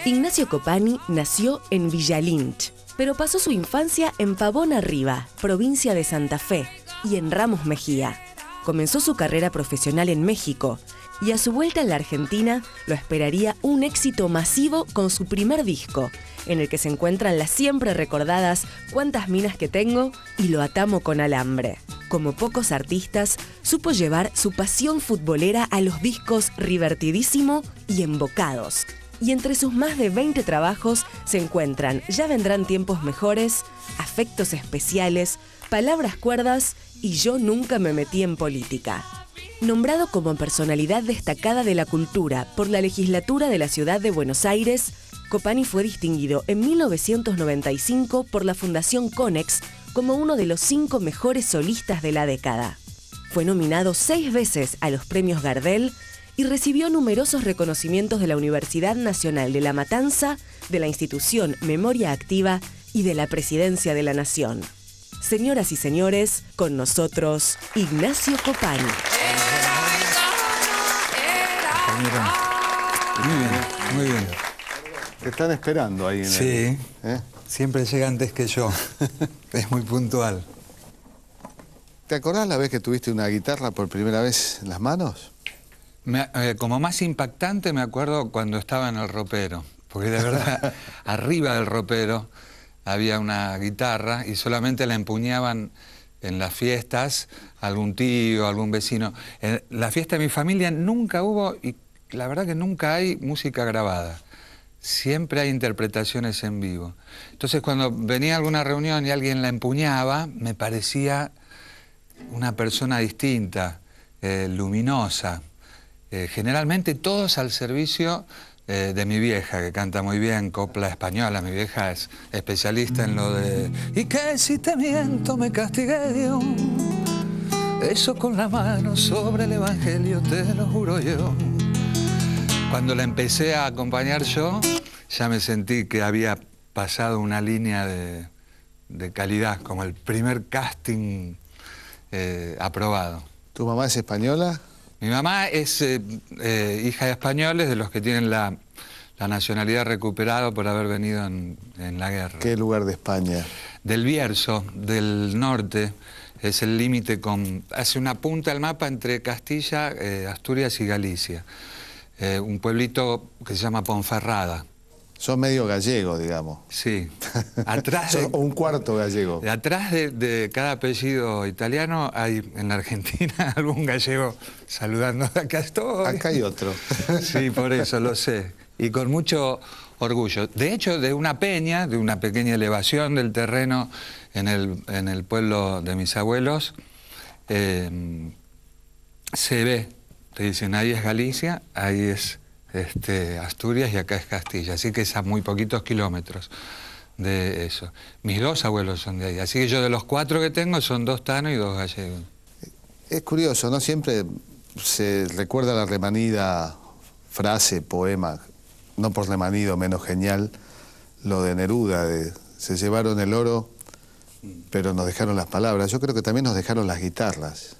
Ignacio Copani nació en Villa Lynch, pero pasó su infancia en Pavón Arriba, provincia de Santa Fe, y en Ramos Mejía. Comenzó su carrera profesional en México, y a su vuelta en la Argentina lo esperaría un éxito masivo con su primer disco, en el que se encuentran las siempre recordadas Cuántas minas que tengo y Lo atamo con alambre. Como pocos artistas, supo llevar su pasión futbolera a los discos Rivertidísimo y Embocados. Y entre sus más de 20 trabajos se encuentran Ya vendrán tiempos mejores, Afectos especiales, Palabras cuerdas y Yo nunca me metí en política. Nombrado como personalidad destacada de la cultura por la legislatura de la ciudad de Buenos Aires, Copani fue distinguido en 1995 por la Fundación Conex como uno de los 5 mejores solistas de la década. Fue nominado 6 veces a los premios Gardel y recibió numerosos reconocimientos de la Universidad Nacional de La Matanza, de la institución Memoria Activa y de la Presidencia de la Nación. Señoras y señores, con nosotros, Ignacio Copani. Muy bien, muy bien. Te están esperando ahí en Sí, siempre llega antes que yo. Es muy puntual. ¿Te acordás la vez que tuviste una guitarra por primera vez en las manos? Como más impactante me acuerdo cuando estaba en el ropero. Porque de verdad, arriba del ropero había una guitarra y solamente la empuñaban en las fiestas algún tío, algún vecino. En la fiesta de mi familia nunca hubo, y la verdad que nunca hay música grabada. Siempre hay interpretaciones en vivo. Entonces cuando venía a alguna reunión y alguien la empuñaba, me parecía una persona distinta, luminosa. Generalmente todos al servicio de mi vieja, que canta muy bien, copla española. Mi vieja es especialista en lo de... Y que si te miento me castigue Dios, eso con la mano sobre el evangelio te lo juro yo. Cuando la empecé a acompañar yo, ya me sentí que había pasado una línea de calidad, como el primer casting aprobado. ¿Tu mamá es española? Mi mamá es hija de españoles, de los que tienen la nacionalidad recuperada por haber venido en la guerra. ¿Qué lugar de España? Del Bierzo, del norte, es el límite con... Hace una punta al mapa entre Castilla, Asturias y Galicia. Un pueblito que se llama Ponferrada. Sos medio gallego, digamos. Sí. Atrás Sos un cuarto gallego. Atrás de cada apellido italiano hay en la Argentina algún gallego saludando. Acá estoy. Acá hay otro. Sí, por eso lo sé. Y con mucho orgullo. De hecho, de una peña, de una pequeña elevación del terreno en el pueblo de mis abuelos, se ve. Te dicen, ahí es Galicia, ahí es Asturias y acá es Castilla. Así que es a muy poquitos kilómetros de eso. Mis 2 abuelos son de ahí. Así que yo de los 4 que tengo son 2 tanos y 2 gallegos. Es curioso, ¿no? Siempre se recuerda la remanida frase, poema, no por remanido menos genial, lo de Neruda, de se llevaron el oro, pero nos dejaron las palabras. Yo creo que también nos dejaron las guitarras.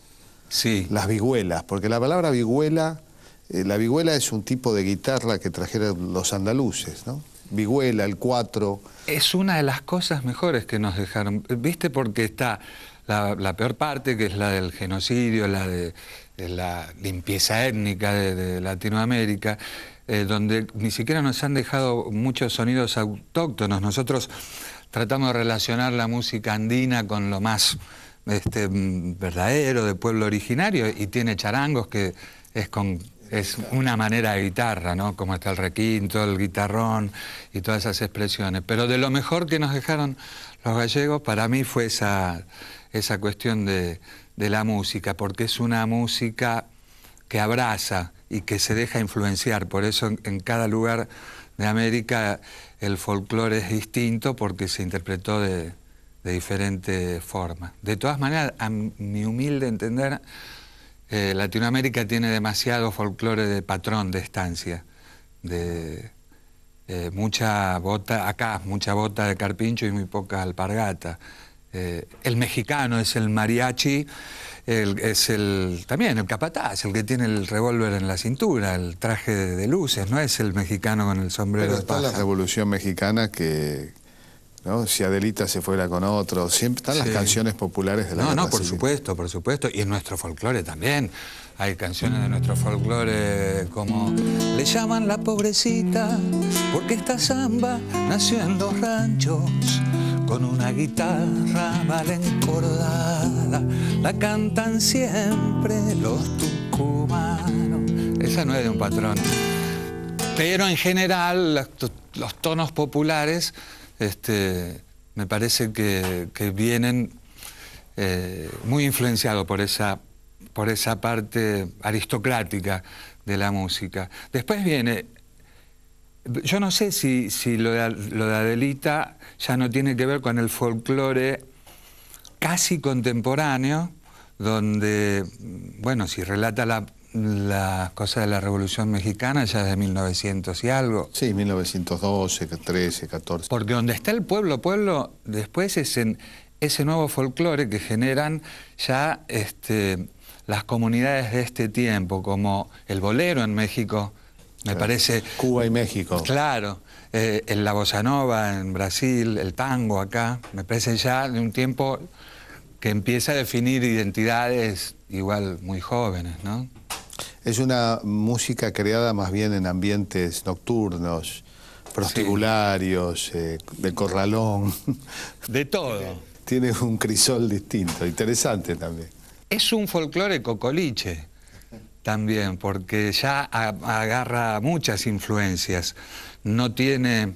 Sí. Las vihuelas, porque la palabra vihuela, la vihuela es un tipo de guitarra que trajeron los andaluces, ¿no? Vihuela, el cuatro. Es una de las cosas mejores que nos dejaron, ¿viste? Porque está la peor parte, que es la del genocidio, la de la limpieza étnica de Latinoamérica, donde ni siquiera nos han dejado muchos sonidos autóctonos. Nosotros tratamos de relacionar la música andina con lo más verdadero, de pueblo originario, y tiene charangos que es una manera de guitarra, ¿no? Como está el requinto, el guitarrón y todas esas expresiones. Pero de lo mejor que nos dejaron los gallegos, para mí fue esa cuestión de la música, porque es una música que abraza y que se deja influenciar. Por eso en cada lugar de América el folclore es distinto, porque se interpretó de diferente forma. De todas maneras, a mi humilde entender, Latinoamérica tiene demasiado folclore de patrón, de estancia, de mucha bota acá, mucha bota de carpincho y muy poca alpargata. el mexicano es el mariachi, también el capataz, el que tiene el revólver en la cintura, el traje de luces, no es el mexicano con el sombrero de paja. Pero está la Revolución Mexicana que, ¿no? Si Adelita se fuera con otro, siempre están las canciones populares de la guerra No, por civil. supuesto, y en nuestro folclore también. Hay canciones de nuestro folclore como le llaman la pobrecita porque esta samba nació en los ranchos con una guitarra mal encordada, la cantan siempre los tucumanos. Esa no es de un patrón. Pero en general los tonos populares me parece que vienen muy influenciados por esa parte aristocrática de la música. Después viene, yo no sé si lo de Adelita ya no tiene que ver con el folclore casi contemporáneo, donde, bueno, si relata la cosa de la Revolución Mexicana ya es de 1900 y algo. Sí, 1912, 13, 14. Porque donde está el pueblo, después es en ese nuevo folclore que generan ya las comunidades de este tiempo, como el bolero en México, me parece... Cuba y México. Claro, la bossa nova en Brasil, el tango acá, me parece ya de un tiempo que empieza a definir identidades igual muy jóvenes, ¿no? Es una música creada más bien en ambientes nocturnos, prostibularios, de corralón. De todo. Tiene un crisol distinto, interesante también. Es un folclore cocoliche también, porque ya agarra muchas influencias. No tiene,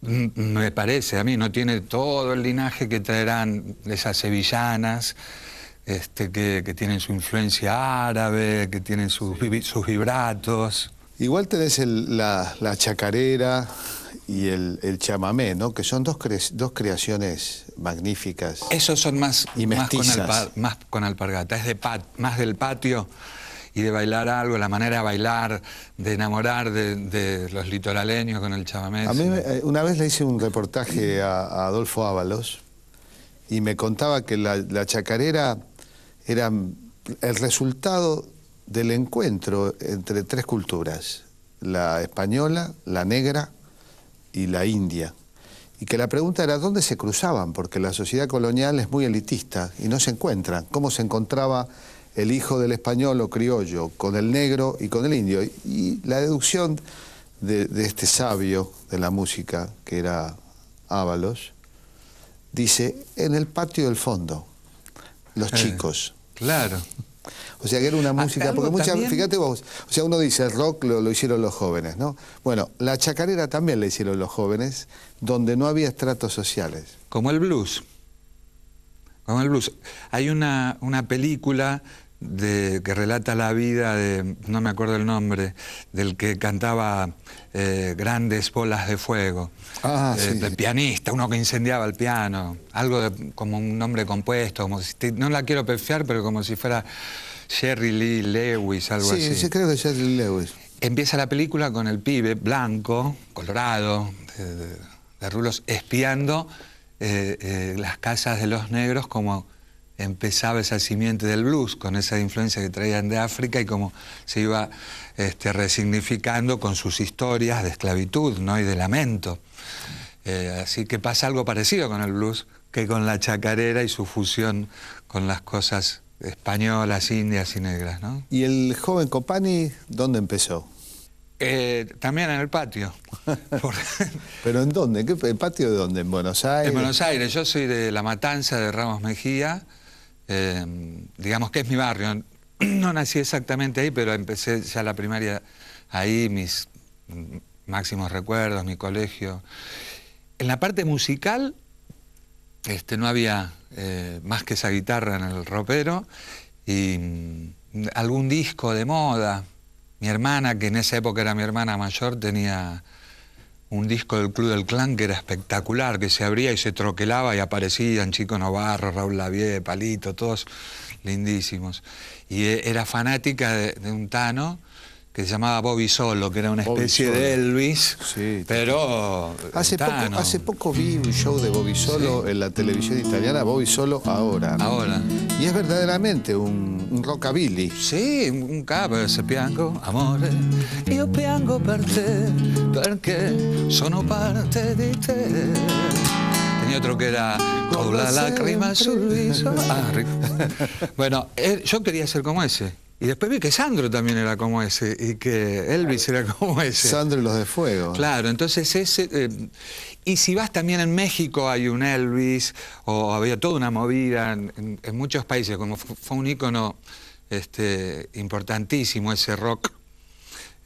me parece a mí, no tiene todo el linaje que traerán esas sevillanas, que tienen su influencia árabe, que tienen sus vibratos. Igual tenés la chacarera y el chamamé, ¿no? Que son dos creaciones magníficas. Esos son más con alpargata, es más del patio y de bailar algo, la manera de bailar, de enamorar de los litoraleños con el chamamé. A mí una vez le hice un reportaje a Adolfo Ábalos y me contaba que la chacarera era el resultado del encuentro entre tres culturas, la española, la negra y la india. Y que la pregunta era dónde se cruzaban, porque la sociedad colonial es muy elitista y no se encuentran. ¿Cómo se encontraba el hijo del español o criollo con el negro y con el indio? Y la deducción de este sabio de la música, que era Ábalos, dice, en el patio del fondo, los chicos. Claro. O sea que era una música, porque fíjate vos, o sea, uno dice el rock lo hicieron los jóvenes, ¿no? Bueno, la chacarera también la hicieron los jóvenes, donde no había estratos sociales. Como el blues. Como el blues. Hay una película que relata la vida de, no me acuerdo el nombre, del que cantaba Grandes Bolas de Fuego. Sí. Del pianista, uno que incendiaba el piano, algo como un nombre compuesto, como si no la quiero perfiar, pero como si fuera Jerry Lee Lewis, algo así. Sí, creo que es Jerry Lee Lewis. Empieza la película con el pibe blanco, colorado, de rulos, espiando las casas de los negros, como empezaba esa simiente del blues, con esa influencia que traían de África y cómo se iba resignificando con sus historias de esclavitud, ¿no? Y de lamento. Así que pasa algo parecido con el blues que con la chacarera y su fusión con las cosas españolas, indias y negras, ¿no? ¿Y el joven Company dónde empezó? También en el patio. ¿Pero en dónde? ¿El patio de dónde? ¿En Buenos Aires? En Buenos Aires. Yo soy de La Matanza, de Ramos Mejía. Digamos que es mi barrio. No nací exactamente ahí, pero empecé ya la primaria ahí, mis máximos recuerdos, mi colegio. En la parte musical no había más que esa guitarra en el ropero y algún disco de moda. Mi hermana, que en esa época era mi hermana mayor, tenía un disco del Club del Clan que era espectacular, que se abría y se troquelaba y aparecían Chico Novarro, Raúl Lavie, Palito, todos lindísimos. Y era fanática de un Tano, que se llamaba Bobby Solo, que era una especie de Elvis, sí, pero hace poco vi un show de Bobby Solo en la televisión italiana, Bobby Solo ahora. Ahora. Y es verdaderamente un rockabilly. Sì, un capo, se piango, amore, io piango per te, perché sono parte di te. Tenía otro que era con la lágrima sul viso. Bueno, yo quería ser como ese. Y después vi que Sandro también era como ese, y que Elvis era como ese. Sandro y los de Fuego. Claro, entonces ese... y si vas también en México hay un Elvis, o había toda una movida en muchos países, como fue un ícono importantísimo ese rock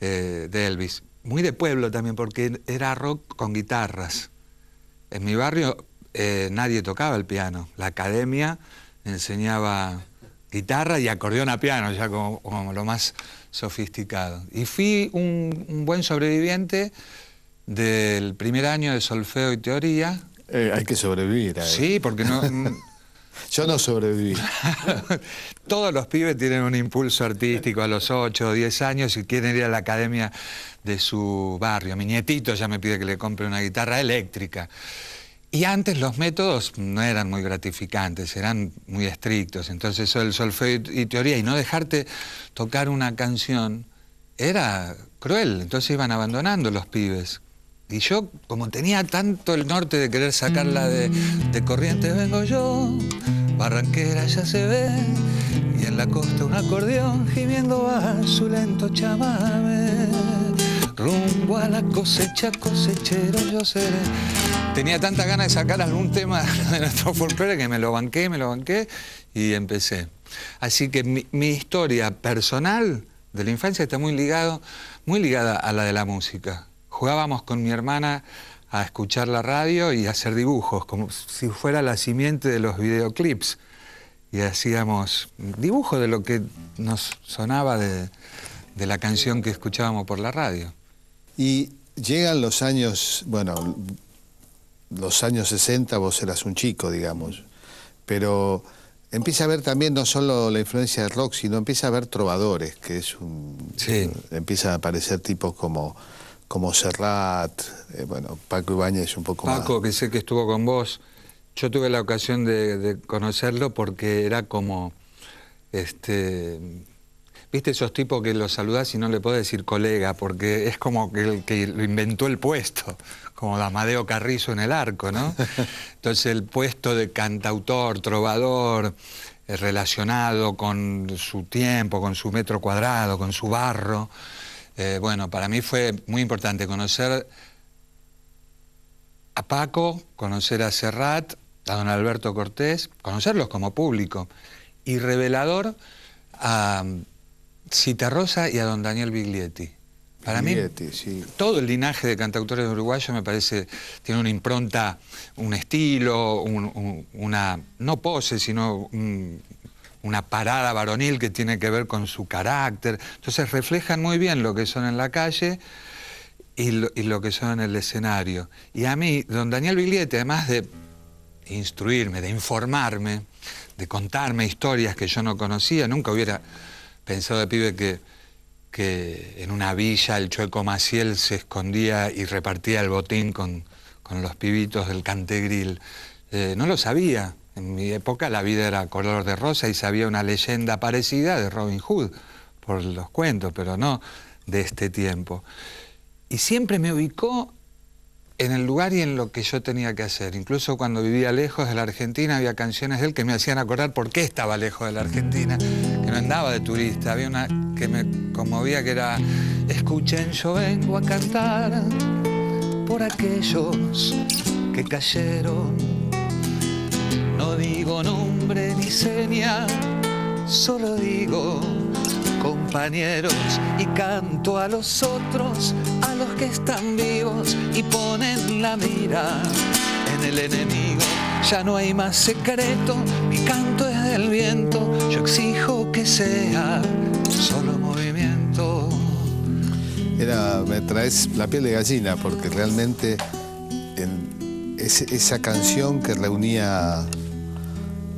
de Elvis. Muy de pueblo también, porque era rock con guitarras. En mi barrio nadie tocaba el piano. La academia enseñaba guitarra y acordeón a piano, ya como lo más sofisticado. Y fui un buen sobreviviente del primer año de solfeo y teoría. Hay que sobrevivir. Sí, porque no... Yo no sobreviví. Todos los pibes tienen un impulso artístico a los 8 o 10 años y quieren ir a la academia de su barrio. Mi nietito ya me pide que le compre una guitarra eléctrica. Y antes los métodos no eran muy gratificantes, eran muy estrictos. Entonces eso del solfeo y teoría y no dejarte tocar una canción era cruel. Entonces iban abandonando los pibes. Y yo, como tenía tanto el norte de querer sacarla de Corrientes vengo yo, Barranquera ya se ve, y en la costa un acordeón gimiendo va su lento chamame. Rumbo a la cosecha, cosechero yo seré. Tenía tanta ganas de sacar algún tema de nuestro folclore que me lo banqué y empecé. Así que mi historia personal de la infancia está muy ligada a la de la música. Jugábamos con mi hermana a escuchar la radio y a hacer dibujos, como si fuera la simiente de los videoclips. Y hacíamos dibujos de lo que nos sonaba de la canción que escuchábamos por la radio. Y llegan los años, bueno, los años 60, vos eras un chico, digamos, pero empieza a haber también no solo la influencia del rock, sino empieza a haber trovadores, que es Sí. Empiezan a aparecer tipos como Serrat, bueno, Paco Ibáñez un poco más. Paco, que sé que estuvo con vos, yo tuve la ocasión de conocerlo porque era como, viste esos tipos que los saludás y no le podés decir colega, porque es como que el que lo inventó el puesto, como Amadeo Carrizo en El Arco, ¿no? Entonces el puesto de cantautor, trovador, relacionado con su tiempo, con su metro cuadrado, con su barro. Bueno, para mí fue muy importante conocer a Paco, conocer a Serrat, a don Alberto Cortés, conocerlos como público, y revelador a Citarrosa y a don Daniel Biglietti. Para Biglietti, mí, sí. todo el linaje de cantautores uruguayos me parece, tiene una impronta, un estilo, una, no pose, sino una parada varonil que tiene que ver con su carácter. Entonces reflejan muy bien lo que son en la calle y lo que son en el escenario. Y a mí, don Daniel Biglietti, además de instruirme, de informarme, de contarme historias que yo no conocía, nunca hubiera pensado de pibe que en una villa el Chueco Maciel se escondía y repartía el botín con los pibitos del Cantegril. No lo sabía. En mi época la vida era color de rosa y sabía una leyenda parecida de Robin Hood, por los cuentos, pero no de este tiempo. Y siempre me ubicó en el lugar y en lo que yo tenía que hacer. Incluso cuando vivía lejos de la Argentina había canciones de él que me hacían acordar por qué estaba lejos de la Argentina, que no andaba de turista. Había una que me conmovía que era: escuchen, yo vengo a cantar por aquellos que cayeron. No digo nombre ni seña, solo digo compañeros, y canto a los otros, a los que están vivos y ponen la mira en el enemigo. Ya no hay más secreto, mi canto es del viento, yo exijo que sea solo movimiento. Me traes la piel de gallina, porque realmente esa canción que reunía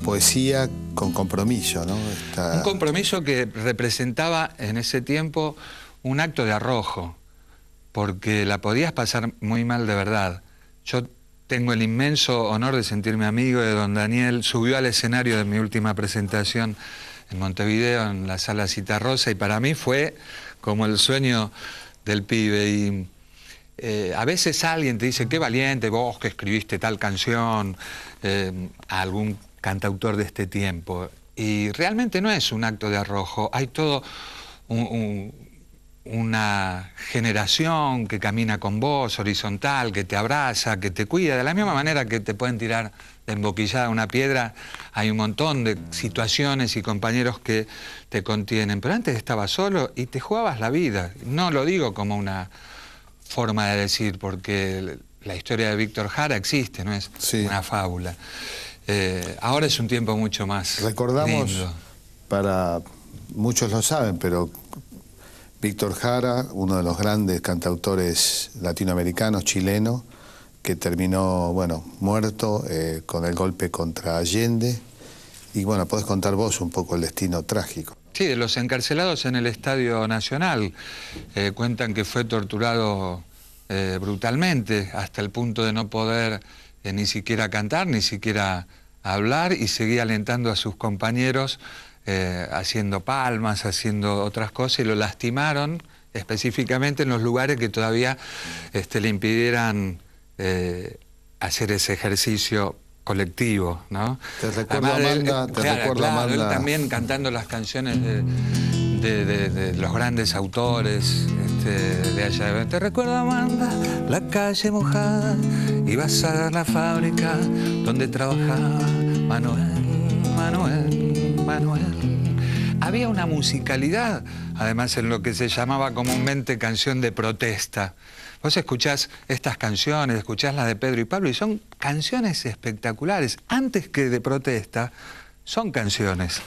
poesía con compromiso, ¿no? Un compromiso que representaba en ese tiempo un acto de arrojo, porque la podías pasar muy mal de verdad. Yo tengo el inmenso honor de sentirme amigo de don Daniel. Subió al escenario de mi última presentación en Montevideo, en la Sala Citarrosa, y para mí fue como el sueño del pibe. Y a veces alguien te dice, qué valiente vos que escribiste tal canción, a algún cantautor de este tiempo. Y realmente no es un acto de arrojo, hay todo una generación que camina con vos, horizontal, que te abraza, que te cuida, de la misma manera que te pueden tirar de emboquillada una piedra. Hay un montón de situaciones y compañeros que te contienen, pero antes estabas solo y te jugabas la vida. No lo digo como una forma de decir, porque la historia de Víctor Jara existe, no es una fábula. Ahora es un tiempo mucho más recordamos, lindo. Para muchos lo saben, pero Víctor Jara, uno de los grandes cantautores latinoamericanos, chileno, que terminó, bueno, muerto con el golpe contra Allende. Y bueno, podés contar vos un poco el destino trágico. Sí, de los encarcelados en el Estadio Nacional. Cuentan que fue torturado brutalmente, hasta el punto de no poder ni siquiera cantar, ni siquiera hablar, y seguía alentando a sus compañeros, haciendo palmas, haciendo otras cosas, y lo lastimaron específicamente en los lugares que todavía le impidieran hacer ese ejercicio colectivo, ¿no? Te recuerdo, Amanda, claro, él también cantando las canciones de los grandes autores de allá. Te recuerdo, Amanda, la calle mojada, ibas a ver la fábrica donde trabajaba Manuel. Había una musicalidad, además, en lo que se llamaba comúnmente canción de protesta. Vos escuchás estas canciones, escuchás las de Pedro y Pablo, y son canciones espectaculares. Antes que de protesta, son canciones.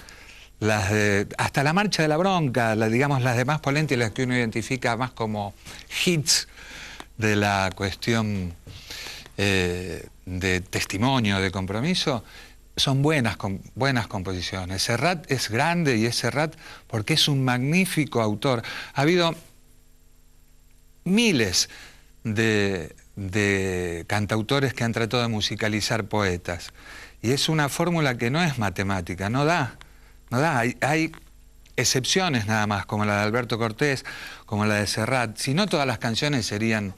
Las de, hasta la Marcha de la Bronca, digamos las de más polenta, y las que uno identifica más como hits de la cuestión de testimonio, de compromiso, son buenas composiciones. Serrat es grande, y es Serrat porque es un magnífico autor. Ha habido miles de cantautores que han tratado de musicalizar poetas, y es una fórmula que no es matemática, no da. Hay excepciones nada más, como la de Alberto Cortés, como la de Serrat. Si no, todas las canciones serían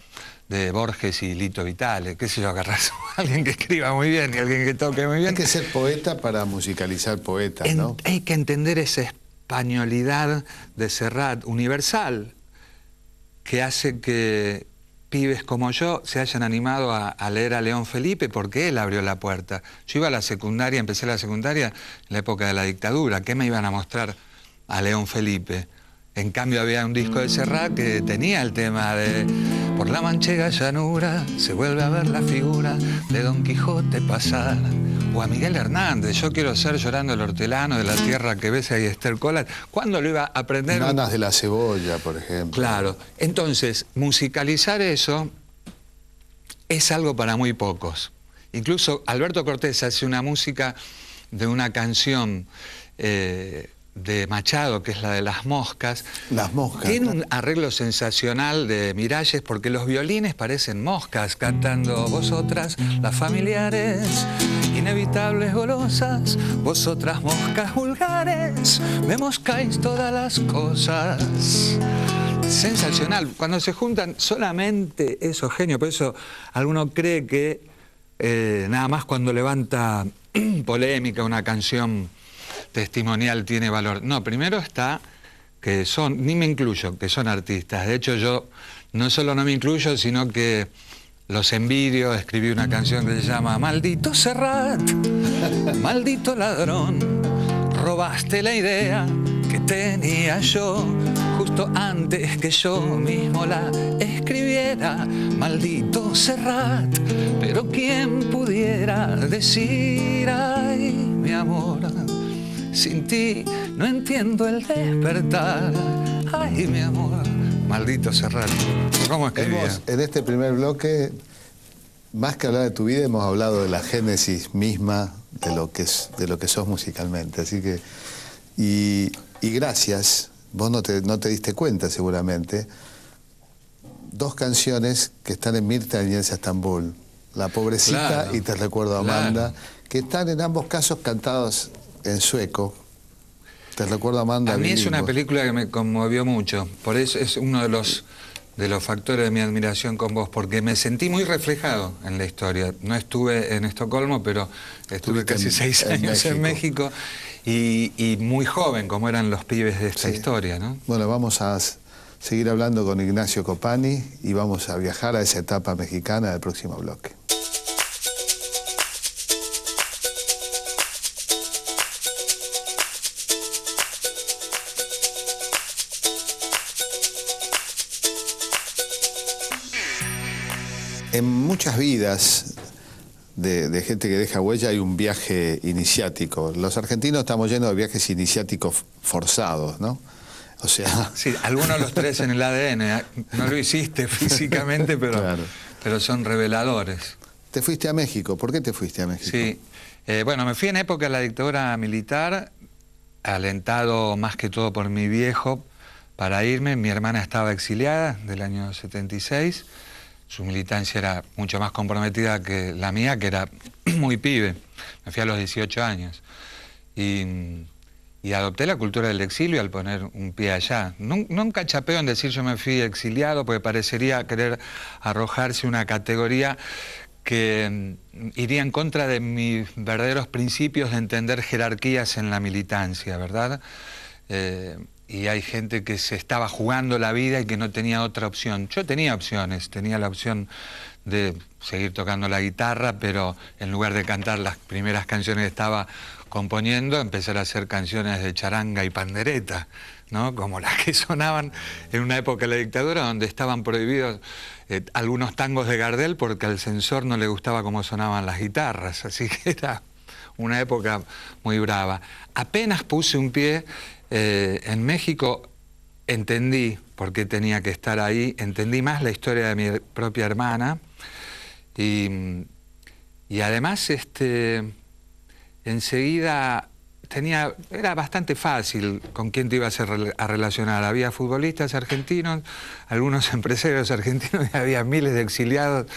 de Borges y Lito Vitale, qué sé yo, agarrás a alguien que escriba muy bien y alguien que toque muy bien. Hay que ser poeta para musicalizar poetas, ¿no? Hay que entender esa españolidad de Serrat, universal, que hace que pibes como yo se hayan animado a leer a León Felipe, porque él abrió la puerta. Yo iba a la secundaria, empecé la secundaria en la época de la dictadura. ¿Qué me iban a mostrar a León Felipe? En cambio había un disco de Serrat que tenía el tema de por la manchega llanura se vuelve a ver la figura de Don Quijote pasar. O a Miguel Hernández, yo quiero ser Llorando el hortelano de la tierra que besa y Esther Colas. ¿Cuándo lo iba a aprender? Nanas de la cebolla, por ejemplo. Claro. Entonces, musicalizar eso es algo para muy pocos. Incluso Alberto Cortés hace una música de una canción de Machado, que es la de Las Moscas. Las Moscas. Tiene un arreglo sensacional de Miralles, porque los violines parecen moscas cantando: vosotras, las familiares, inevitables golosas, vosotras moscas vulgares, me moscáis todas las cosas. Sensacional. Cuando se juntan solamente esos genios, por eso alguno cree que nada más cuando levanta polémica una canción testimonial tiene valor. No, primero está que son, ni me incluyo, que son artistas. De hecho, yo no solo no me incluyo, sino que los envidio. Escribí una canción que se llama Maldito Serrat, maldito ladrón, robaste la idea que tenía yo justo antes que yo mismo la escribiera. Maldito Serrat, pero quién pudiera decir: ay, mi amor, sin ti no entiendo el despertar. Ay, mi amor. Maldito Serrat. ¿Cómo escribía? En este primer bloque, más que hablar de tu vida, hemos hablado de la génesis misma de lo que sos musicalmente. Así que, y gracias, vos no te diste cuenta seguramente, 2 canciones que están en Mirta Niñez Estambul, La Pobrecita Claro, y Te Recuerdo Amanda, claro. que están en ambos casos cantados en sueco. Te Recuerdo Amanda. A mí es una bilingüe. película que me conmovió mucho, por eso es uno de los factores de mi admiración con vos, porque me sentí muy reflejado en la historia. No estuve en Estocolmo, pero estuve Estuviste casi 6 años en México y muy joven, como eran los pibes de esta Sí. historia, ¿no? Bueno, vamos a seguir hablando con Ignacio Copani y vamos a viajar a esa etapa mexicana del próximo bloque. En muchas vidas de gente que deja huella hay un viaje iniciático. Los argentinos estamos llenos de viajes iniciáticos forzados, ¿no? O sea... Sí, algunos los tres en el ADN. No lo hiciste físicamente, pero, Claro. pero son reveladores. Te fuiste a México. ¿Por qué te fuiste a México? Sí. Bueno, me fui en época de la dictadura militar, alentado más que todo por mi viejo para irme. Mi hermana estaba exiliada del año 76. Su militancia era mucho más comprometida que la mía, que era muy pibe. Me fui a los 18 años. Y adopté la cultura del exilio al poner un pie allá. Nunca chapeo en decir yo me fui exiliado, porque parecería querer arrojarse una categoría que iría en contra de mis verdaderos principios de entender jerarquías en la militancia, ¿verdad? Y hay gente que se estaba jugando la vida y que no tenía otra opción. Yo tenía opciones, tenía la opción de seguir tocando la guitarra, pero en lugar de cantar las primeras canciones que estaba componiendo, empezar a hacer canciones de charanga y pandereta, ¿no? Como las que sonaban en una época de la dictadura, donde estaban prohibidos algunos tangos de Gardel porque al censor no le gustaba cómo sonaban las guitarras, así que era una época muy brava. Apenas puse un pie en México, entendí por qué tenía que estar ahí, entendí más la historia de mi propia hermana y además enseguida era bastante fácil con quién te ibas a relacionar. Había futbolistas argentinos, algunos empresarios argentinos y había miles de exiliados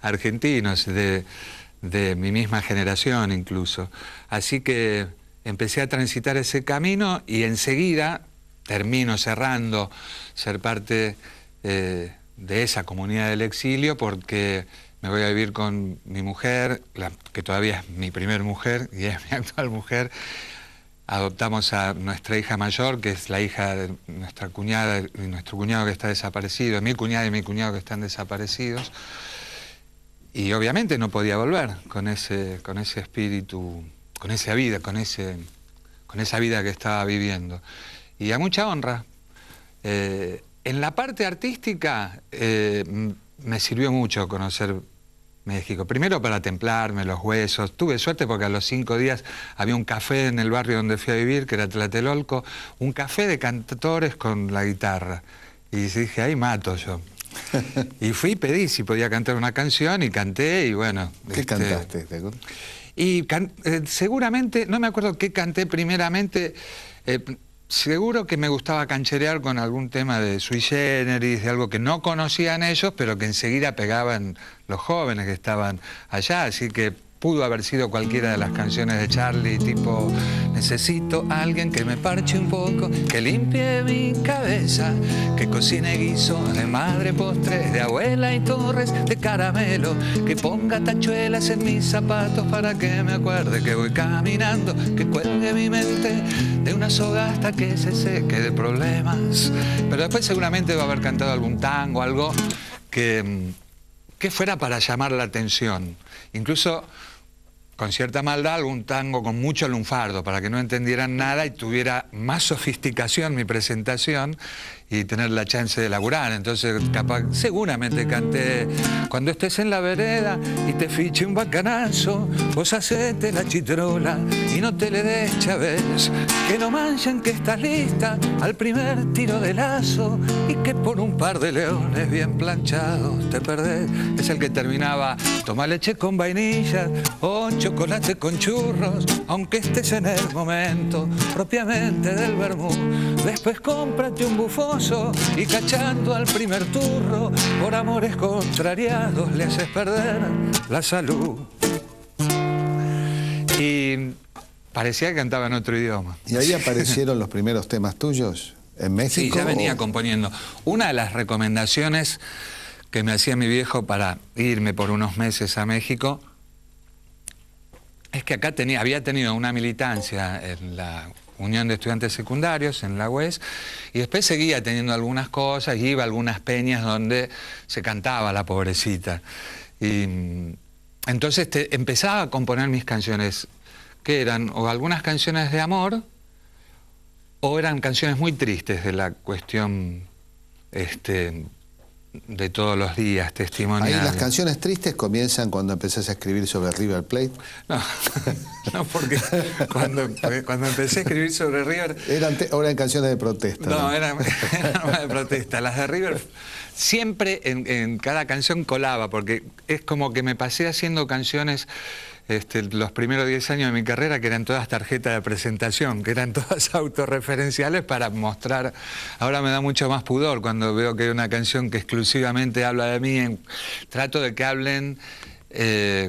argentinos de mi misma generación incluso. Así que empecé a transitar ese camino y enseguida termino cerrando ser parte de esa comunidad del exilio porque me voy a vivir con mi mujer, que todavía es mi primer mujer y es mi actual mujer. Adoptamos a nuestra hija mayor, que es la hija de nuestra cuñada y nuestro cuñado que está desaparecido, mi cuñada y mi cuñado que están desaparecidos. Y obviamente no podía volver con ese espíritu, con esa vida, con esa vida que estaba viviendo. Y a mucha honra. En la parte artística me sirvió mucho conocer México. Primero para templarme los huesos. Tuve suerte porque a los 5 días había un café en el barrio donde fui a vivir, que era Tlatelolco, un café de cantores con la guitarra. Y dije, ahí mato yo. Y fui y pedí si podía cantar una canción y canté y bueno. ¿Qué cantaste? Y seguramente, no me acuerdo qué canté primeramente, seguro que me gustaba cancherear con algún tema de Sui Generis, de algo que no conocían ellos, pero que enseguida pegaban los jóvenes que estaban allá, así que pudo haber sido cualquiera de las canciones de Charlie, tipo necesito a alguien que me parche un poco, que limpie mi cabeza, que cocine guiso de madre, postres de abuela y torres de caramelo, que ponga tachuelas en mis zapatos para que me acuerde que voy caminando, que cuelgue mi mente de una soga hasta que se seque de problemas. Pero después seguramente va a haber cantado algún tango, algo que fuera para llamar la atención. Incluso con cierta maldad, algún tango con mucho lunfardo, para que no entendieran nada y tuviera más sofisticación mi presentación y tener la chance de laburar. Entonces, seguramente canté cuando estés en la vereda y te fiche un bacanazo, vos hacete la chitrola y no te le des Chávez, que no manchen que estás lista al primer tiro de lazo y que por un par de leones bien planchados te perdés. Es el que terminaba, toma leche con vainilla o chocolate con churros, aunque estés en el momento propiamente del vermú. Después cómprate un bufoso y cachando al primer turro, por amores contrariados le haces perder la salud. Y parecía que cantaba en otro idioma. ¿Y ahí aparecieron los primeros temas tuyos en México? Sí, ya venía componiendo. Una de las recomendaciones que me hacía mi viejo para irme por unos meses a México es que acá había tenido una militancia en la Unión de Estudiantes Secundarios, en la UES, y después seguía teniendo algunas cosas, y iba a algunas peñas donde se cantaba La Pobrecita. Y entonces empezaba a componer mis canciones, que eran o algunas canciones de amor, o eran canciones muy tristes de la cuestión de todos los días, testimoniales. Ahí las canciones tristes comienzan cuando empezás a escribir sobre River Plate. No, no, porque cuando empecé a escribir sobre River... Eran canciones de protesta. No, eran de protesta. Las de River siempre en cada canción colaba, porque es como que me pasé haciendo canciones los primeros 10 años de mi carrera, que eran todas tarjetas de presentación, que eran todas autorreferenciales para mostrar. Ahora me da mucho más pudor cuando veo que hay una canción que exclusivamente habla de mí. Trato de que hablen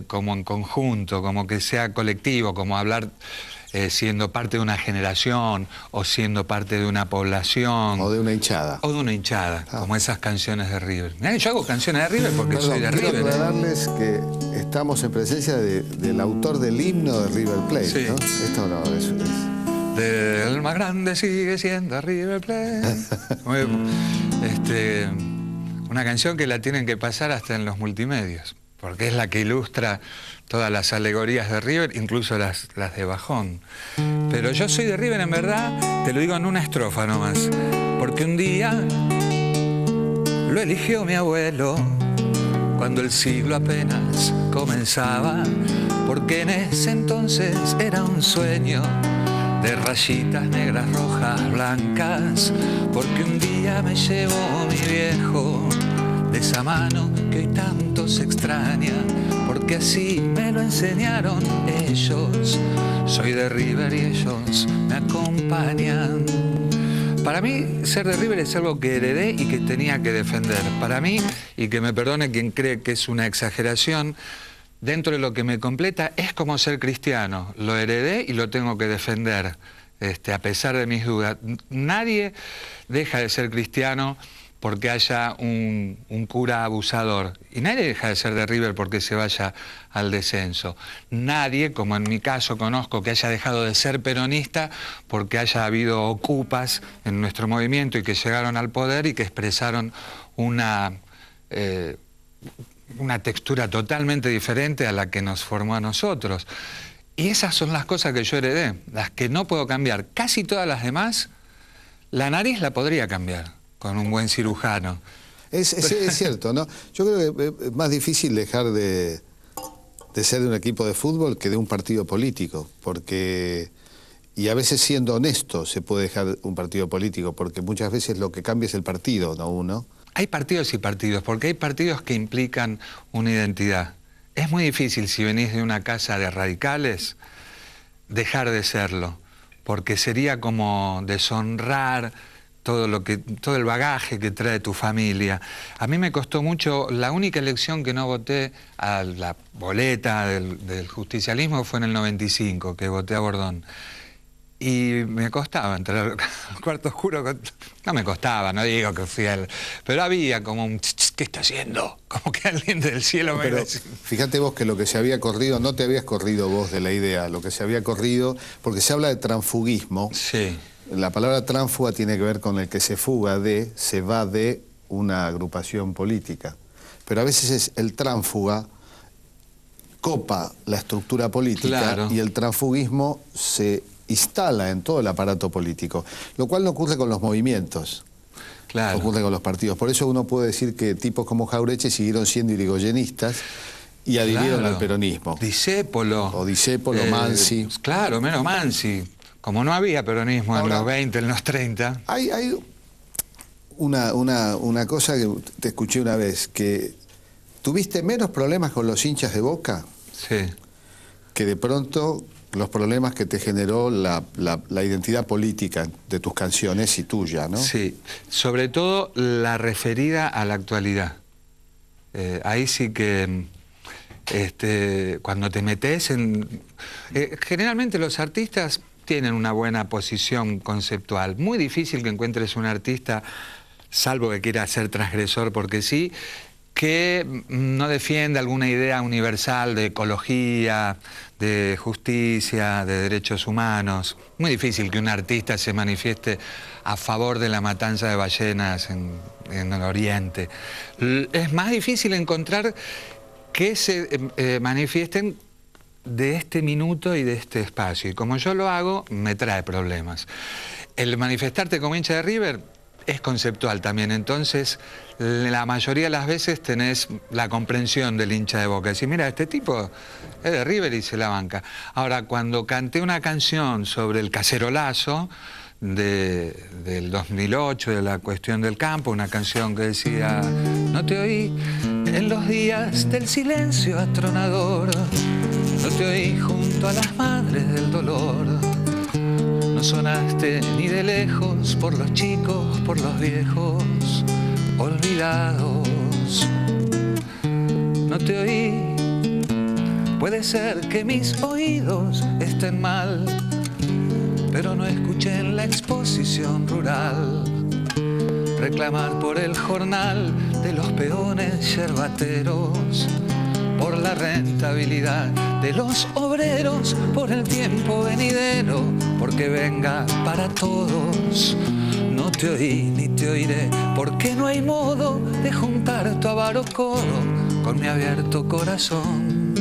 como en conjunto, como que sea colectivo, como hablar siendo parte de una generación o siendo parte de una población. O de una hinchada. O de una hinchada, como esas canciones de River. Mirá, yo hago canciones de River porque soy de River. Quiero aclararles que estamos en presencia del autor del himno de River Plate, sí. ¿no? Esto no es... El más grande sigue siendo River Plate. Una canción que la tienen que pasar hasta en los multimedios, porque es la que ilustra todas las alegorías de River, incluso las de Bajón. Pero yo soy de River, en verdad, te lo digo en una estrofa nomás, porque un día lo eligió mi abuelo, cuando el siglo apenas comenzaba, porque en ese entonces era un sueño de rayitas negras, rojas, blancas, porque un día me llevó mi viejo de esa mano que hoy tanto se extraña, porque así me lo enseñaron ellos. Soy de River y ellos me acompañan. Para mí, ser de River es algo que heredé y que tenía que defender. Para mí, y que me perdone quien cree que es una exageración, dentro de lo que me completa, es como ser cristiano. Lo heredé y lo tengo que defender, a pesar de mis dudas. Nadie deja de ser cristiano porque haya un cura abusador. Y nadie deja de ser de River porque se vaya al descenso. Nadie, como en mi caso conozco, que haya dejado de ser peronista porque haya habido ocupas en nuestro movimiento y que llegaron al poder y que expresaron una textura totalmente diferente a la que nos formó a nosotros. Y esas son las cosas que yo heredé, las que no puedo cambiar. Casi todas las demás, la nariz la podría cambiar con un buen cirujano. Es cierto, ¿no? Yo creo que es más difícil dejar de ser de un equipo de fútbol que de un partido político, porque... Y a veces siendo honesto se puede dejar un partido político, porque muchas veces lo que cambia es el partido, no uno. Hay partidos y partidos, porque hay partidos que implican una identidad. Es muy difícil, si venís de una casa de radicales, dejar de serlo, porque sería como deshonrar todo el bagaje que trae tu familia. A mí me costó mucho, la única elección que no voté a la boleta del justicialismo fue en el 95, que voté a Bordón. Y me costaba entrar al cuarto oscuro. No me costaba, no digo que fui al... Pero había como un... ¿Qué está haciendo? Como que alguien del cielo me decía. Fíjate vos que lo que se había corrido, no te habías corrido vos de la idea, lo que se había corrido, porque se habla de transfugismo. Sí. La palabra tránsfuga tiene que ver con el que se va de una agrupación política. Pero a veces el tránsfuga copa la estructura política, claro, y el transfugismo se instala en todo el aparato político, lo cual no ocurre con los movimientos, claro, ocurre con los partidos. Por eso uno puede decir que tipos como Jauretche siguieron siendo irigoyenistas y adhirieron, claro, al peronismo. Discépolo. O Discépolo, Mansi. Claro, menos Mansi. Como no había peronismo ahora, en los 20, en los 30. Hay una cosa que te escuché una vez, que tuviste menos problemas con los hinchas de Boca, sí, que de pronto los problemas que te generó la identidad política de tus canciones y tuya, ¿no? Sí, sobre todo la referida a la actualidad. Ahí sí que cuando te metes en... generalmente los artistas tienen una buena posición conceptual. Muy difícil que encuentres un artista, salvo que quiera ser transgresor porque sí, que no defienda alguna idea universal de ecología, de justicia, de derechos humanos. Muy difícil que un artista se manifieste a favor de la matanza de ballenas en el Oriente. Es más difícil encontrar que se manifiesten de este minuto y de este espacio. Y como yo lo hago, me trae problemas. El manifestarte como hincha de River es conceptual también, entonces la mayoría de las veces tenés la comprensión del hincha de Boca. Decís, mira, este tipo es de River y se la banca. Ahora, cuando canté una canción sobre el cacerolazo del 2008, de la cuestión del campo, una canción que decía, no te oí en los días del silencio atronador, no te oí junto a las madres del dolor, no sonaste ni de lejos por los chicos, por los viejos olvidados. No te oí, puede ser que mis oídos estén mal, pero no escuché en la exposición rural reclamar por el jornal de los peones yerbateros, por la rentabilidad de los obreros, por el tiempo venidero, porque venga para todos. No te oí ni te oiré, porque no hay modo de juntar tu avaro codo con mi abierto corazón.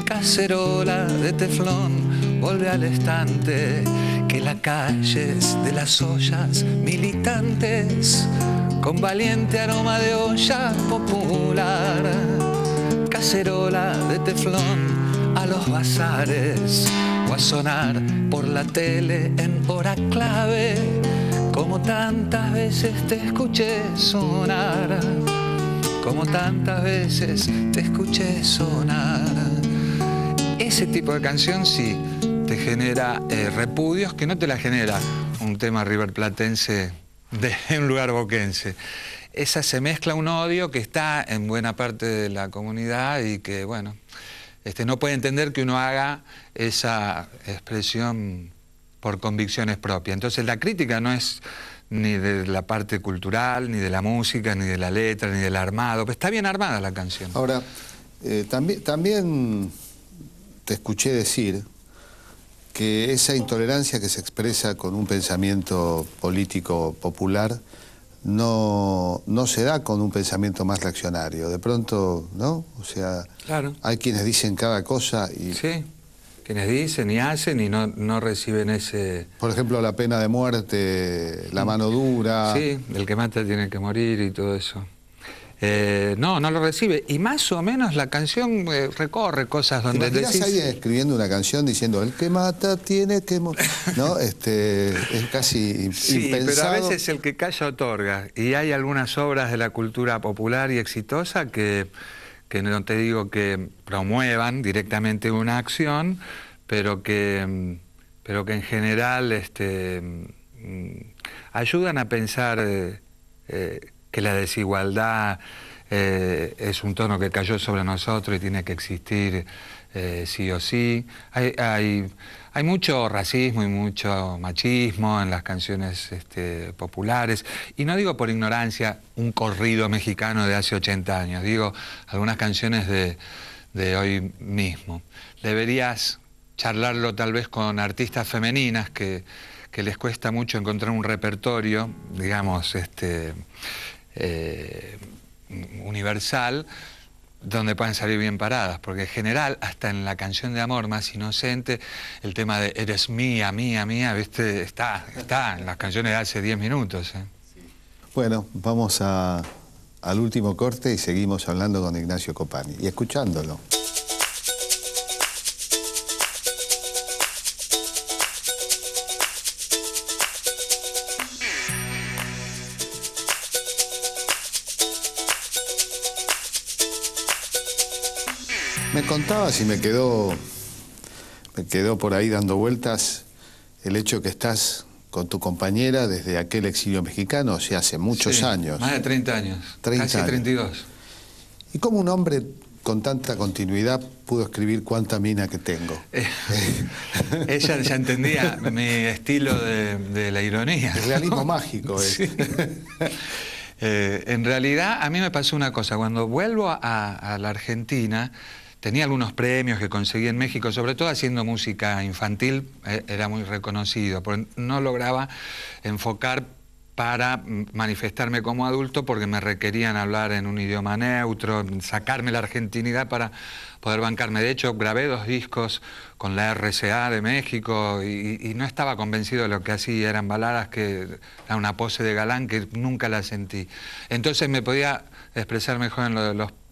Cacerola de teflón, vuelve al estante, que la calle es de las ollas militantes, con valiente aroma de olla popular. Cacerola de teflón a los bazares, o a sonar por la tele en hora clave, como tantas veces te escuché sonar, como tantas veces te escuché sonar. Ese tipo de canción sí te genera repudios que no te la genera un tema riverplatense de un lugar boquense. Esa se mezcla un odio que está en buena parte de la comunidad y que, bueno, no puede entender que uno haga esa expresión por convicciones propias. Entonces la crítica no es ni de la parte cultural, ni de la música, ni de la letra, ni del armado. Pues está bien armada la canción. Ahora, también te escuché decir que esa intolerancia que se expresa con un pensamiento político popular no se da con un pensamiento más reaccionario. De pronto, ¿no? O sea, claro, hay quienes dicen cada cosa y... Sí, quienes dicen y hacen y no reciben ese... Por ejemplo, la pena de muerte, la mano dura... Sí, el que mata tiene que morir y todo eso. No lo recibe. Y más o menos la canción recorre cosas donde decís... ahí escribiendo una canción diciendo el que mata tiene que morir, ¿no? Es casi sí, impensado. Pero a veces el que calla otorga. Y hay algunas obras de la cultura popular y exitosa que no te digo que promuevan directamente una acción, pero que en general ayudan a pensar que la desigualdad es un tono que cayó sobre nosotros y tiene que existir sí o sí. Hay mucho racismo y mucho machismo en las canciones populares. Y no digo por ignorancia un corrido mexicano de hace 80 años, digo algunas canciones de hoy mismo. Deberías charlarlo tal vez con artistas femeninas que les cuesta mucho encontrar un repertorio, digamos, universal, donde puedan salir bien paradas, porque en general, hasta en la canción de amor más inocente, el tema de eres mía, mía, mía, ¿viste? Está en las canciones de hace 10 minutos. Bueno, vamos al último corte y seguimos hablando con Ignacio Copani y escuchándolo. Me contabas y me quedó me quedó por ahí dando vueltas el hecho que estás con tu compañera desde aquel exilio mexicano, o sea, hace muchos años. Más de 30 años. 30 casi años. 32. ¿Y cómo un hombre con tanta continuidad pudo escribir Cuánta mina que tengo? Ella ya entendía mi estilo de la ironía. El realismo mágico. Sí. En realidad, a mí me pasó una cosa. Cuando vuelvo a la Argentina, tenía algunos premios que conseguí en México, sobre todo haciendo música infantil, era muy reconocido, porque no lograba enfocar para manifestarme como adulto porque me requerían hablar en un idioma neutro, sacarme la argentinidad para poder bancarme. De hecho, grabé 2 discos con la RCA de México y no estaba convencido de lo que hacía. Eran baladas que era una pose de galán que nunca la sentí. Entonces me podía expresar mejor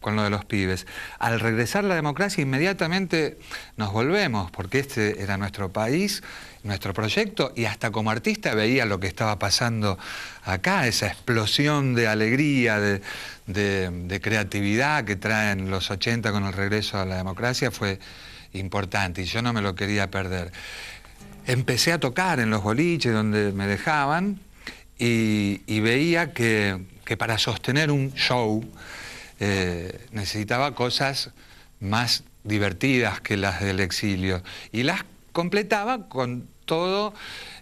con lo de los pibes. Al regresar la democracia, inmediatamente nos volvemos, porque este era nuestro país, nuestro proyecto, y hasta como artista veía lo que estaba pasando acá, esa explosión de alegría, de creatividad que traen los 80 con el regreso a la democracia fue importante y yo no me lo quería perder. Empecé a tocar en los boliches donde me dejaban y veía que para sostener un show necesitaba cosas más divertidas que las del exilio y las completaba con todo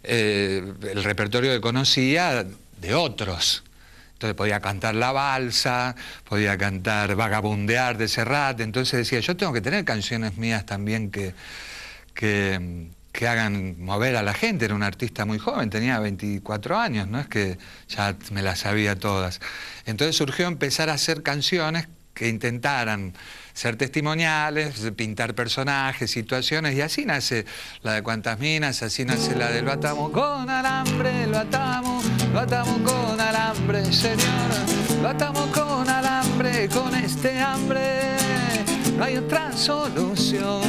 el repertorio que conocía de otros. Entonces podía cantar La Balsa, podía cantar Vagabundear de Serrat. Entonces decía, yo tengo que tener canciones mías también que hagan mover a la gente. Era un artista muy joven, tenía 24 años, no es que ya me las sabía todas. Entonces surgió empezar a hacer canciones que intentaran ser testimoniales, pintar personajes, situaciones, y así nace la de Cuántas minas, así nace la de Lo atamos con alambre, lo atamos con alambre, señor, lo atamos con alambre, con este hambre no hay otra solución.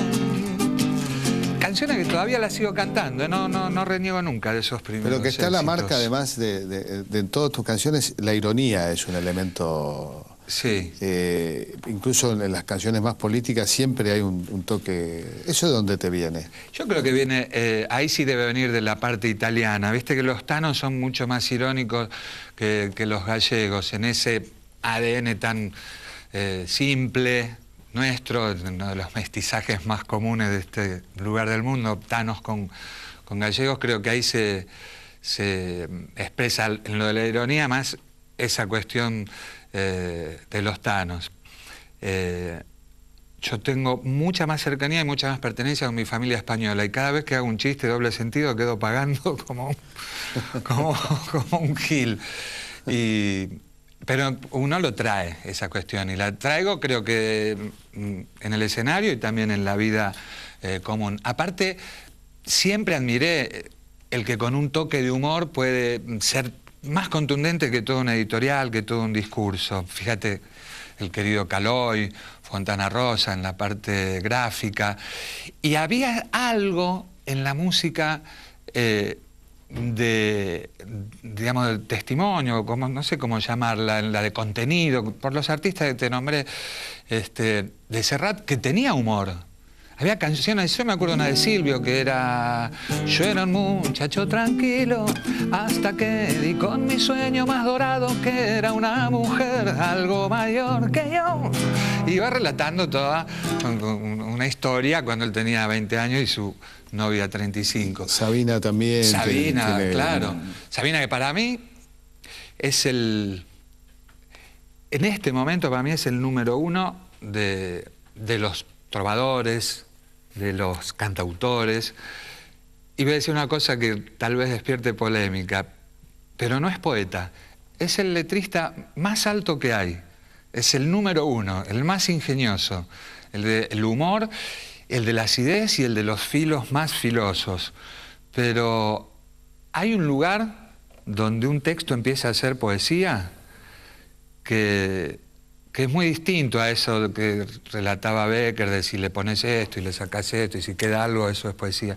Canciones que todavía las sigo cantando, no reniego nunca de esos primeros Pero que está la éxitos. marca, además de en todas tus canciones, la ironía es un elemento... Sí. Incluso en las canciones más políticas siempre hay un toque... ¿Eso de dónde te viene? Yo creo que viene, ahí sí debe venir de la parte italiana. Viste que los tanos son mucho más irónicos que los gallegos, en ese ADN tan simple nuestro, uno de los mestizajes más comunes de este lugar del mundo, tanos con gallegos. Creo que ahí se expresa en lo de la ironía más esa cuestión de los tanos. Yo tengo mucha más cercanía y mucha más pertenencia con mi familia española y cada vez que hago un chiste de doble sentido quedo pagando como un gil. Pero uno lo trae, esa cuestión, y la traigo creo que en el escenario y también en la vida común. Aparte, siempre admiré el que con un toque de humor puede ser más contundente que todo un editorial, que todo un discurso. Fíjate, el querido Caloi, Fontana Rosa en la parte gráfica. Y había algo en la música digamos, del testimonio, como, no sé cómo llamarla, la de contenido, por los artistas que te nombré, de Serrat, que tenía humor. Había canciones, yo me acuerdo una de Silvio que era: yo era un muchacho tranquilo hasta que di con mi sueño más dorado, que era una mujer algo mayor que yo. Iba relatando toda una historia cuando él tenía 20 años y su novia 35. Sabina también. Sabina, claro. Sabina, que para mí es en este momento para mí es el número 1 de los trovadores, de los cantautores. Y voy a decir una cosa que tal vez despierte polémica, pero no es poeta. Es el letrista más alto que hay. Es el número 1, el más ingenioso. El del humor, el de la acidez y el de los filos más filosos. Pero hay un lugar donde un texto empieza a ser poesía que es muy distinto a eso que relataba Becker, de si le pones esto y le sacas esto y si queda algo, eso es poesía.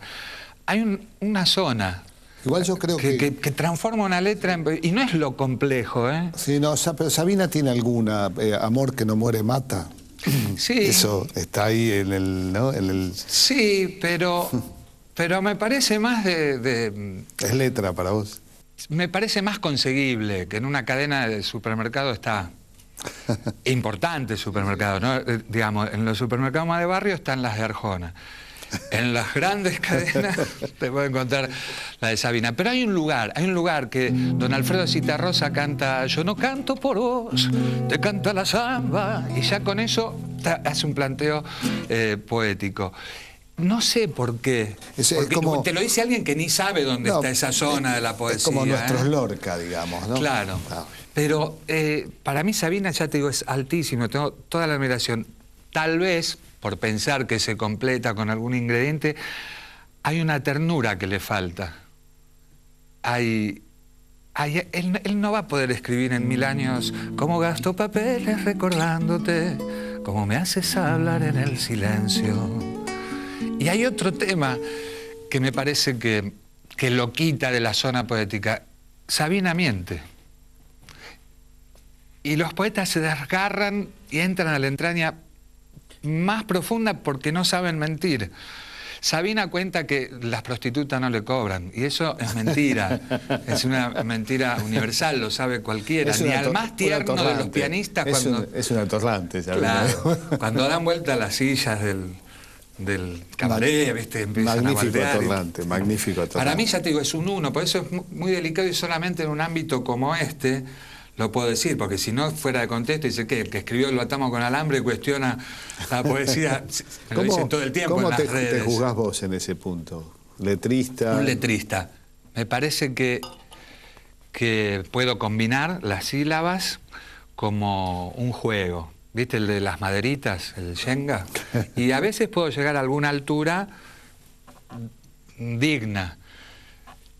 Hay una zona Igual yo creo que transforma una letra y no es lo complejo, ¿eh? Sí, no, pero Sabina tiene alguna, Amor que no muere mata. Sí. Eso está ahí en el, ¿no? Sí, pero me parece más Es letra para vos. Me parece más conseguible, que en una cadena de supermercado está importante supermercado, ¿no? Digamos, en los supermercados más de barrio están las de Arjona. En las grandes cadenas te puedes encontrar la de Sabina. Pero hay un lugar que don Alfredo Citarrosa canta: yo no canto por vos, te canta la samba, y ya con eso hace un planteo poético. No sé por qué. Porque como, te lo dice alguien que ni sabe dónde está esa zona de la poesía. Es como nuestros Lorca, digamos, ¿no? Claro. Pero para mí Sabina, ya te digo, es altísimo. Tengo toda la admiración. Tal vez, por pensar que se completa con algún ingrediente, hay una ternura que le falta. Él no va a poder escribir en 1000 años: cómo gasto papeles recordándote, cómo me haces hablar en el silencio. Y hay otro tema que me parece que lo quita de la zona poética. Sabina miente. Y los poetas se desgarran y entran a la entraña más profunda porque no saben mentir. Sabina cuenta que las prostitutas no le cobran, y eso es mentira. Es una mentira universal, lo sabe cualquiera. Ni al más tierno de los pianistas cuando... Es un atorrante, Sabina. Claro, cuando dan vuelta las sillas del cabaret, ¿viste? Empiezan a baldear. Magnífico atorrante. Para mí, ya te digo, es un uno, por eso es muy delicado, y solamente en un ámbito como este lo puedo decir, porque si no, fuera de contexto, dice que el que escribió Lo atamos con alambre cuestiona la poesía. Me lo dicen todo el tiempo en las redes. ¿Cómo te juzgás vos en ese punto? ¿Letrista? Un letrista. Me parece que puedo combinar las sílabas como un juego. ¿Viste el de las maderitas, el Shenga? Y a veces puedo llegar a alguna altura digna.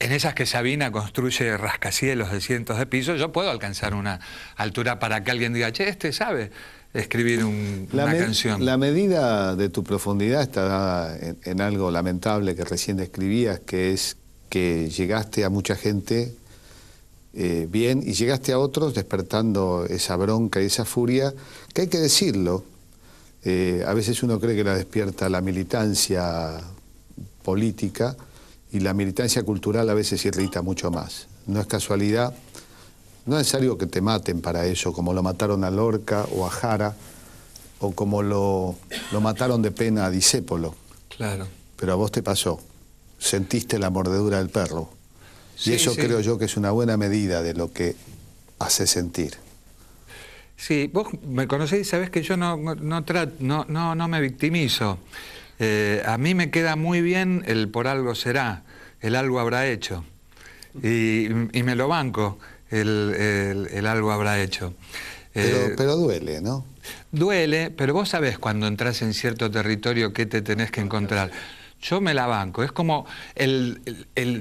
En esas que Sabina construye rascacielos de cientos de pisos, yo puedo alcanzar una altura para que alguien diga: che, este sabe escribir una canción. La medida de tu profundidad está dada en algo lamentable que recién describías, que es que llegaste a mucha gente bien, y llegaste a otros despertando esa bronca y esa furia, que hay que decirlo, a veces uno cree que la despierta la militancia política, y la militancia cultural a veces irrita mucho más. No es casualidad, no es necesario que te maten para eso, como lo mataron a Lorca o a Jara, o como lo mataron de pena a Discépolo. Claro. Pero a vos te pasó, sentiste la mordedura del perro. Sí, y eso sí. creo yo que es una buena medida de lo que hace sentir. Sí, vos me conocés y sabés que yo no me victimizo. A mí me queda muy bien el por algo será, el algo habrá hecho. Y me lo banco, el algo habrá hecho. Pero duele, ¿no? Duele, pero vos sabés cuando entras en cierto territorio qué te tenés que encontrar. Yo me la banco. Es como el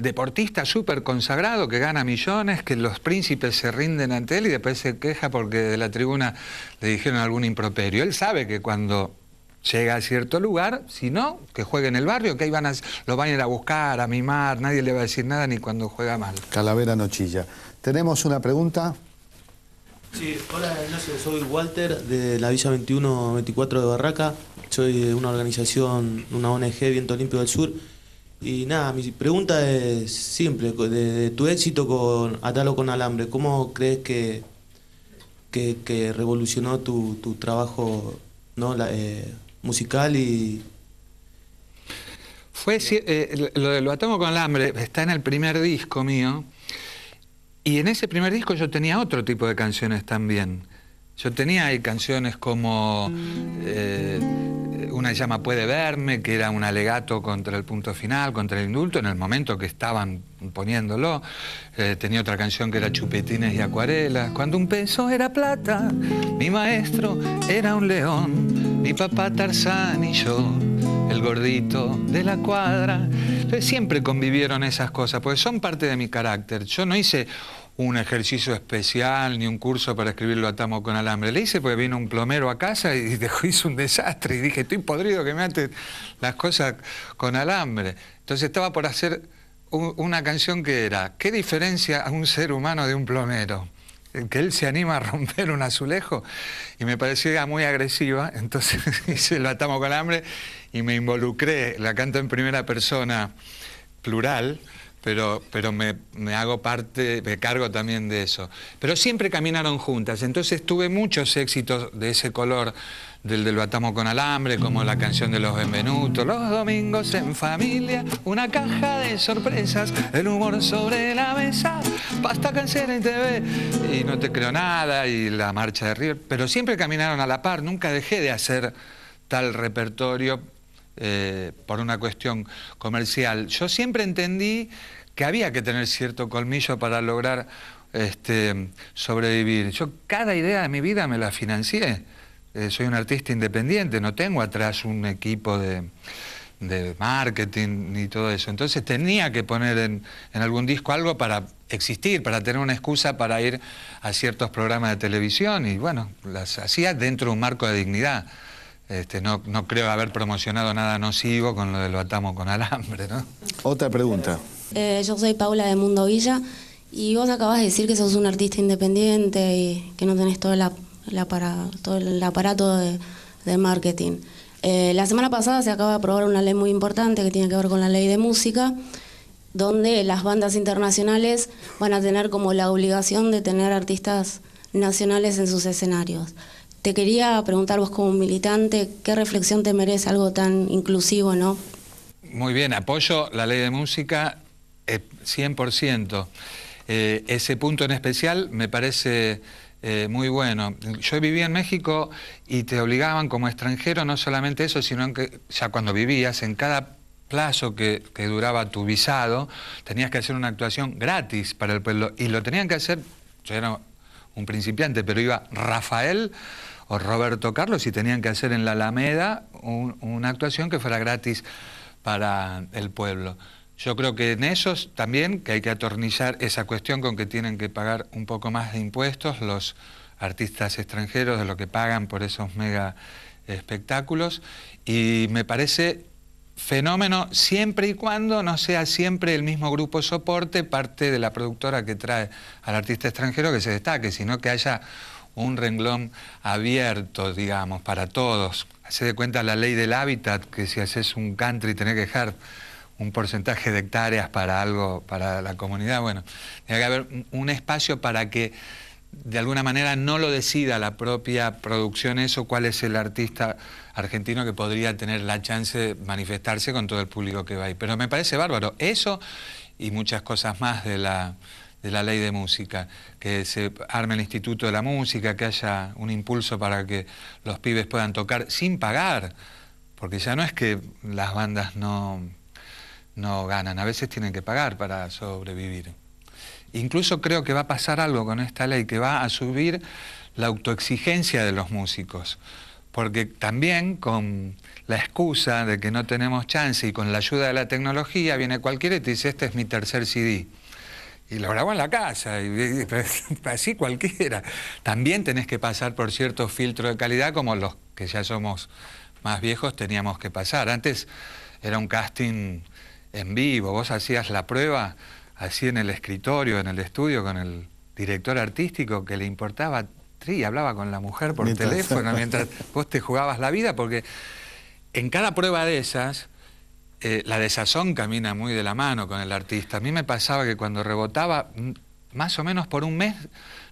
deportista súper consagrado que gana millones, que los príncipes se rinden ante él y después se queja porque de la tribuna le dijeron algún improperio. Él sabe que cuando llega a cierto lugar, si no, que juegue en el barrio, que ahí lo van a ir a buscar, a mimar, nadie le va a decir nada ni cuando juega mal. Calavera no chilla. ¿Tenemos una pregunta? Sí, hola Ignacio, soy Walter de la Villa 21-24 de Barraca. Soy de una organización, una ONG, Viento Limpio del Sur. Y nada, mi pregunta es simple, de tu éxito con Atalo con Alambre, ¿cómo crees que revolucionó tu trabajo, ¿no? Musical y... Lo de Lo atamos con alambre está en el primer disco mío, y en ese primer disco yo tenía otro tipo de canciones también. Yo tenía ahí canciones como una se llama Puede verme, que era un alegato contra el punto final, contra el indulto, en el momento que estaban poniéndolo. Tenía otra canción que era Chupetines y acuarelas. Cuando un peso era plata, mi maestro era un león, mi papá Tarzán y yo, el gordito de la cuadra. Entonces siempre convivieron esas cosas, porque son parte de mi carácter. Yo no hice un ejercicio especial ni un curso para escribir Lo atamos con alambre. Le hice porque vino un plomero a casa y hizo un desastre, y dije: estoy podrido que me ate las cosas con alambre. Entonces estaba por hacer una canción que era: ¿qué diferencia a un ser humano de un plomero? que él se anima a romper un azulejo, y me parecía muy agresiva, entonces hice Lo atamos con alambre y me involucré, la canto en primera persona plural, pero me hago parte, me cargo también de eso. Pero siempre caminaron juntas, entonces tuve muchos éxitos de ese color, del Lo atamos con alambre, como la canción de Los Benvenutos, los domingos en familia, una caja de sorpresas, el humor sobre la mesa, pasta cansera en TV, y No te creo nada, y La marcha de River, pero siempre caminaron a la par, nunca dejé de hacer tal repertorio por una cuestión comercial. Yo siempre entendí que había que tener cierto colmillo para lograr sobrevivir. Yo cada idea de mi vida me la financié. Soy un artista independiente, no tengo atrás un equipo de marketing ni todo eso. Entonces tenía que poner en algún disco algo para existir, para tener una excusa para ir a ciertos programas de televisión, y bueno, las hacía dentro de un marco de dignidad. No creo haber promocionado nada nocivo con lo de Lo atamos con alambre, ¿no? Otra pregunta. Yo soy Paula de Mundo Villa, y vos acabas de decir que sos un artista independiente y que no tenés todo el aparato de marketing. La semana pasada se acaba de aprobar una ley muy importante que tiene que ver con la ley de música, donde las bandas internacionales van a tener como la obligación de tener artistas nacionales en sus escenarios. Te quería preguntar, vos como militante, ¿qué reflexión te merece algo tan inclusivo, no? Muy bien, apoyo la ley de música 100%. Ese punto en especial me parece muy bueno. Yo viví en México y te obligaban como extranjero, no solamente eso, sino que ya cuando vivías, en cada plazo que duraba tu visado, tenías que hacer una actuación gratis para el pueblo. Y lo tenían que hacer, yo era un principiante, pero iba Rafael o Roberto Carlos y tenían que hacer en la Alameda una actuación que fuera gratis para el pueblo. Yo creo que en esos también que hay que atornillar esa cuestión con que tienen que pagar un poco más de impuestos los artistas extranjeros de lo que pagan por esos mega espectáculos, y me parece fenómeno siempre y cuando no sea siempre el mismo grupo soporte, parte de la productora que trae al artista extranjero, que se destaque, sino que haya un renglón abierto, digamos, para todos. Hacé de cuenta la ley del hábitat, que si haces un country tenés que dejar un porcentaje de hectáreas para algo, para la comunidad. Bueno, tiene que haber un espacio para que de alguna manera no lo decida la propia producción eso, cuál es el artista argentino que podría tener la chance de manifestarse con todo el público que va ahí. Pero me parece bárbaro eso y muchas cosas más de la ley de música, que se arme el Instituto de la Música, que haya un impulso para que los pibes puedan tocar sin pagar, porque ya no es que las bandas no ganan, a veces tienen que pagar para sobrevivir. Incluso creo que va a pasar algo con esta ley, que va a subir la autoexigencia de los músicos, porque también con la excusa de que no tenemos chance y con la ayuda de la tecnología viene cualquiera y te dice, este es mi tercer CD. Y lo grabó en la casa, y así cualquiera. También tenés que pasar por ciertos filtros de calidad como los que ya somos más viejos teníamos que pasar. Antes era un casting en vivo, vos hacías la prueba así en el escritorio, en el estudio, con el director artístico que le importaba, y hablaba con la mujer por teléfono mientras vos te jugabas la vida, porque en cada prueba de esas, la desazón camina muy de la mano con el artista. A mí me pasaba que cuando rebotaba, más o menos por un mes,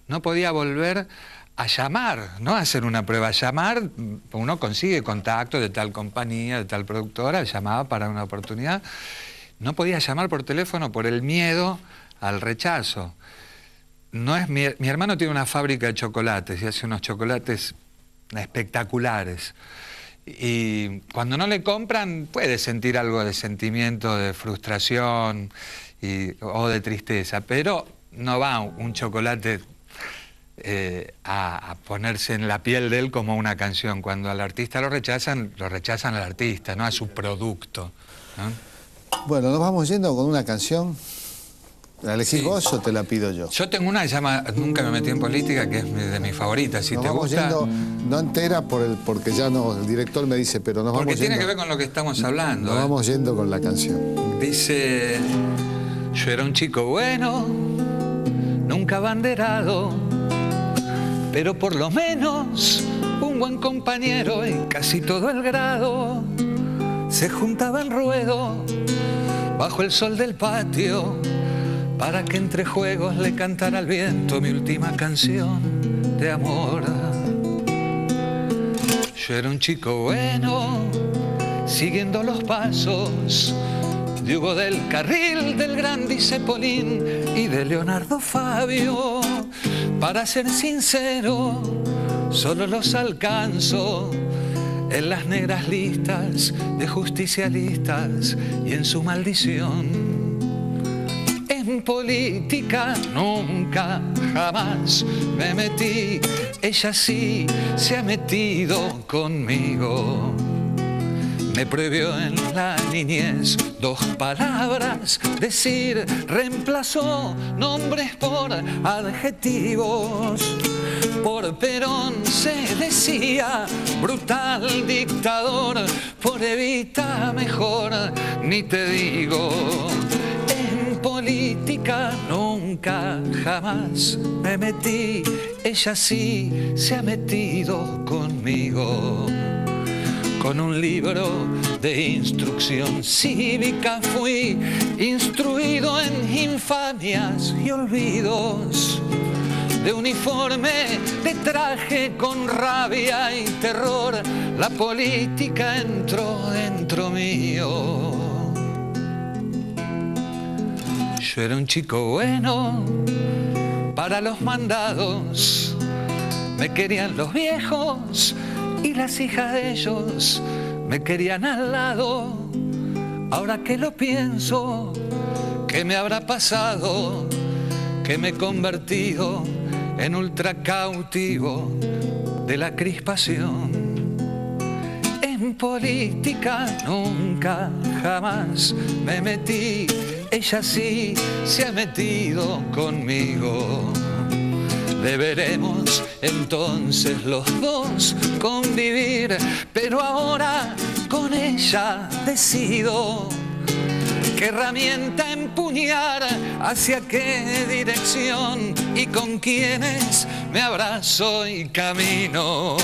no podía volver a llamar, no a hacer una prueba, a llamar, uno consigue contacto de tal compañía, de tal productora, llamaba para una oportunidad, no podía llamar por teléfono por el miedo al rechazo. No es mi hermano tiene una fábrica de chocolates y hace unos chocolates espectaculares. Y cuando no le compran puede sentir algo de sentimiento, de frustración o de tristeza, pero no va un chocolate a ponerse en la piel de él como una canción. Cuando al artista lo rechazan al artista, no a su producto, ¿no? Bueno, nos vamos yendo con una canción. ¿La elegís vos o te la pido yo? Yo tengo una que se llama Nunca me metí en política, que es de mis favoritas. Si nos te vamos gusta, yendo, no entera porque ya no, el director me dice, pero nos porque vamos tiene yendo, que ver con lo que estamos hablando. Nos vamos yendo con la canción. Dice, yo era un chico bueno, nunca abanderado, pero por lo menos un buen compañero en casi todo el grado. Se juntaba en ruedo bajo el sol del patio para que entre juegos le cantara al viento mi última canción de amor. Yo era un chico bueno, siguiendo los pasos de Hugo del Carril, del Grandi Cepolín y de Leonardo Fabio. Para ser sincero, solo los alcanzo en las negras listas de justicialistas y en su maldición. En política nunca, jamás me metí, ella sí se ha metido conmigo. Me prohibió en la niñez 2 palabras decir, reemplazó nombres por adjetivos. Por Perón se decía brutal dictador, por Evita mejor ni te digo. En política nunca, jamás me metí, ella sí se ha metido conmigo. Con un libro de instrucción cívica fui instruido en infamias y olvidos. De uniforme, de traje con rabia y terror, la política entró dentro mío. Yo era un chico bueno para los mandados, me querían los viejos y las hijas de ellos me querían al lado. Ahora que lo pienso, ¿qué me habrá pasado? Que me he convertido en ultracautivo de la crispación. En política nunca, jamás me metí, ella sí se ha metido conmigo. Deberemos entonces los dos convivir, pero ahora con ella decido qué herramienta empuñar, hacia qué dirección y con quiénes me abrazo y camino.